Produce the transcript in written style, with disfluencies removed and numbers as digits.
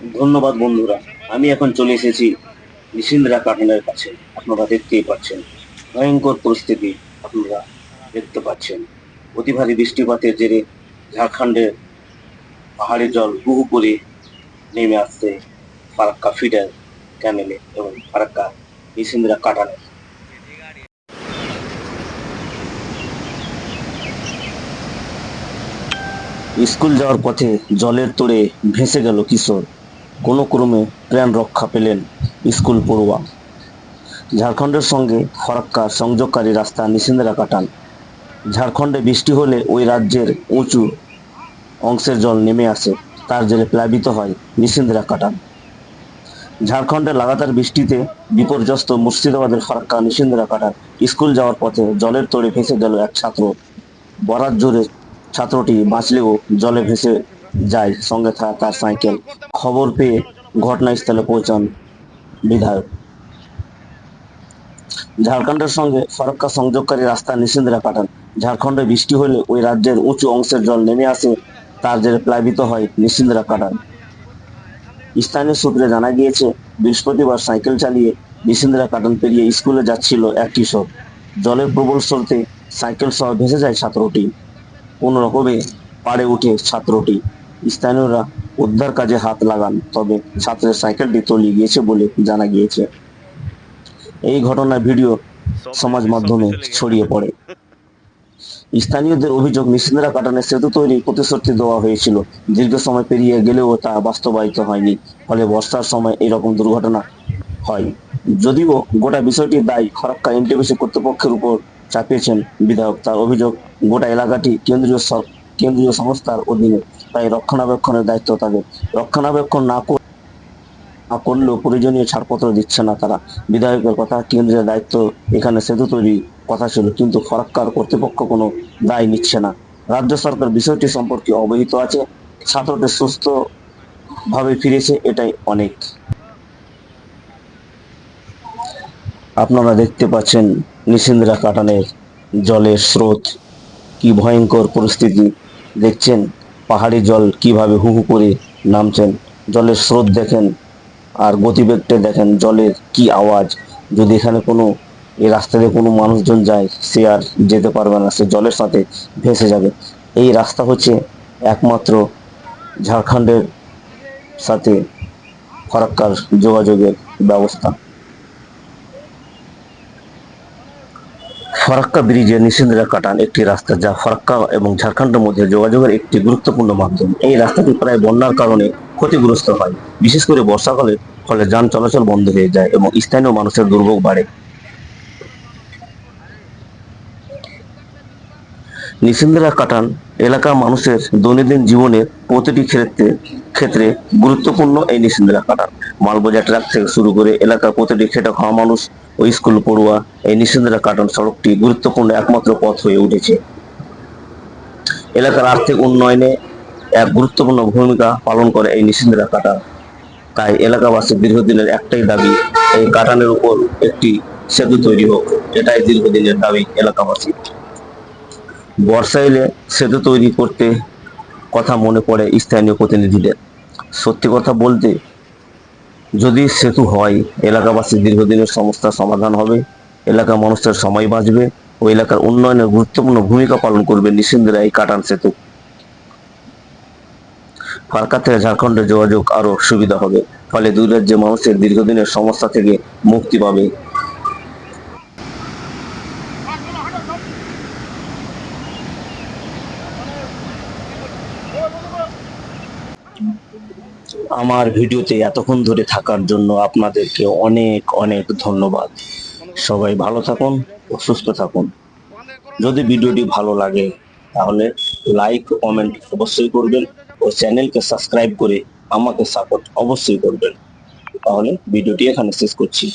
ধন্যবাদ বন্ধুরা। আমি এখন চলে এসেছি নিশিন্দ্রা কাটানের কাছে। আপনারা দেখতেই পাচ্ছেন ভয়ঙ্কর পরিস্থিতি। আপনারা দেখতে পাচ্ছেন অতি ভারী বৃষ্টিপাতের জেরে ঝাড়খণ্ডের পাহাড়ি জল হু হু করে নেমে আসছে ফারাক্কা ফিডার ক্যানেলে এবং ফারাক্কা নিশিন্দ্রা কাটানে। স্কুল যাওয়ার পথে জলের তোড়ে ভেসে গেল কিশোর। কোনো ক্রমে প্রাণ রক্ষা পেলেন স্কুল পড়ুয়া। ঝাড়খণ্ডের সঙ্গে ফরাক্কার সংযোগকারী রাস্তা নিশিন্দ্রা কাটান। ঝাড়খণ্ডে বৃষ্টি হলে ওই রাজ্যের উঁচু অংশের জল নেমে আসে, তার জেরে প্লাবিত হয় নিশিন্দ্রা কাটান। ঝাড়খণ্ডে লাগাতার বৃষ্টিতে বিপর্যস্ত মুর্শিদাবাদের ফারাক্কা নিশিন্দ্রা কাটান। স্কুল যাওয়ার পথে জলের তোড়ে ভেসে গেল এক ছাত্র। বরাত জোরে ছাত্রটি বাঁচলেও জলে ভেসে যায় সঙ্গে থাকা তার সাইকেল। খবর পেয়ে ঘটনাস্থলে পৌঁছান বিধায়ক। ঝাড়খণ্ডের সঙ্গে ফরাক্কা সংযোগকারী রাস্তা নিশিন্দ্রা কাটান। ঝাড়খণ্ডে বৃষ্টি হলে ওই রাজ্যের উঁচু অংশের জল নেমে আসে, তার জেরে প্লাবিত হয় নিশিন্দ্রা কাটান। স্থানীয় সূত্রে জানা গিয়েছে, বৃহস্পতিবার সাইকেল চালিয়ে নিশিন্দ্রা কাটান পেরিয়ে স্কুলে যাচ্ছিল এক কিশোর। জলের প্রবল স্রোতে সাইকেল সহ ভেসে যায় ছাত্রটি। কোন রকমে পাড়ে উঠে ছাত্রটি। স্থানীয়রা উদ্ধার কাজে হাত লাগান, তবে ছাত্রের সাইকেলটি তলিয়ে গিয়েছে বলে জানা গিয়েছে। এই ঘটনার ভিডিও সমাজ মাধ্যমে ছড়িয়ে পড়ে। স্থানীয়দের অভিযোগ, নিশিন্দ্রা কাটানে সেতু তৈরির প্রতিশ্রুতি দেওয়া হয়েছিল, দীর্ঘ সময় পেরিয়ে গেলেও তা বাস্তবায়িত হয়নি, ফলে বর্ষার সময় এরকম দুর্ঘটনা হয়। যদিও গোটা বিষয়টির দায় ফরাক্কা এনটিপিসি কর্তৃপক্ষের উপর চাপিয়েছেন বিধায়ক। তার অভিযোগ, গোটা এলাকাটি কেন্দ্রীয় সংস্থার অধীনে, তাই রক্ষণাবেক্ষণের দায়িত্ব তাদের। রক্ষণাবেক্ষণ না করলেও প্রয়োজনীয় ছাড়পত্র দিচ্ছে না তারা। বিধায়কের কথা, কেন্দ্রের দায়িত্ব এখানে সেতু তৈরির কথা ছিল, কিন্তু ফরাক্কার কর্তৃপক্ষ কোনো দায় নিচ্ছে না। রাজ্য সরকার বিষয়টি সম্পর্কে অবহিত আছে। ছাত্রটি সুস্থ ভাবে ফিরেছে, এটাই অনেক। আপনারা দেখতে পাচ্ছেন নিশিন্দ্রা কাটানের জলের স্রোত, কি ভয়ঙ্কর পরিস্থিতি। দেখছেন পাহাড়ি জল কিভাবে হু হু করে নামছেন। জলের স্রোত দেখেন আর গতিবেগটা দেখেন, জলের কি আওয়াজ। যদি এখানে কোনো এই রাস্তা দিয়ে কোনো মানুষজন যায়, সে আর যেতে পারবে না, সে জলের সাথে ভেসে যাবে। এই রাস্তা হচ্ছে একমাত্র ঝাড়খণ্ডের সাথে ফারাক্কার যোগাযোগের ব্যবস্থা। ফারাক্কা ব্রিজে নিশিন্দ্রা কাটান একটি রাস্তা, যা ফারাক্কা এবং ঝাড়খণ্ডের মধ্যে যোগাযোগের একটি গুরুত্বপূর্ণ মাধ্যম। এই রাস্তাটি প্রায় বন্যার কারণে ক্ষতিগ্রস্ত হয়, বিশেষ করে বর্ষাকালে, ফলে যান চলাচল বন্ধ হয়ে যায় এবং স্থানীয় মানুষের দুর্ভোগ বাড়ে। নিশিন্দ্রা কাটান এলাকার মানুষের দৈনন্দিন জীবনের প্রতিটি ক্ষেত্রে গুরুত্বপূর্ণ। এই নিশিন্দ্রা কাটান মালবোঝা ট্রাক থেকে শুরু করে এলাকার প্রতিটি খেটে খাওয়া মানুষ ও স্কুল পড়ুয়া, এই নিশিন্দ্রা কাটান সড়কটি গুরুত্বপূর্ণ একমাত্র পথ হয়ে উঠেছে। এলাকার আর্থিক উন্নয়নে এক গুরুত্বপূর্ণ ভূমিকা পালন করে এই নিশিন্দ্রা কাটান। তাই এলাকাবাসীর দীর্ঘদিনের একটাই দাবি, এই কাটানের উপর একটি সেতু তৈরি হোক। এটাই দীর্ঘদিনের দাবি এলাকাবাসী। বর্ষা এলে সেতু তৈরি করতে কথা মনে পড়ে স্থানীয় প্রতিনিধিদের। সত্যি কথা বলতে, যদি সেতু হয়, এলাকাবাসীর দীর্ঘদিনের সমস্যার সমাধান হবে, এলাকার মানুষের সময় বাঁচবে ও এলাকার উন্নয়নে গুরুত্বপূর্ণ ভূমিকা পালন করবে নিশিন্দ্রা এই কাটান সেতু। ফারাক্কা থেকে ঝাড়খণ্ডের যোগাযোগ আরো সুবিধা হবে, ফলে দুই রাজ্যের মানুষের দীর্ঘদিনের সমস্যা থেকে মুক্তি পাবে। আমার ভিডিওতে এতক্ষণ ধরে থাকার জন্য আপনাদেরকে অনেক অনেক ধন্যবাদ। সবাই ভালো থাকুন ও সুস্থ থাকুন। যদি ভিডিওটি ভালো লাগে তাহলে লাইক ও কমেন্ট অবশ্যই করবেন ও চ্যানেলকে সাবস্ক্রাইব করে আমাকে সাপোর্ট অবশ্যই করবেন। তাহলে ভিডিওটি এখানে শেষ করছি।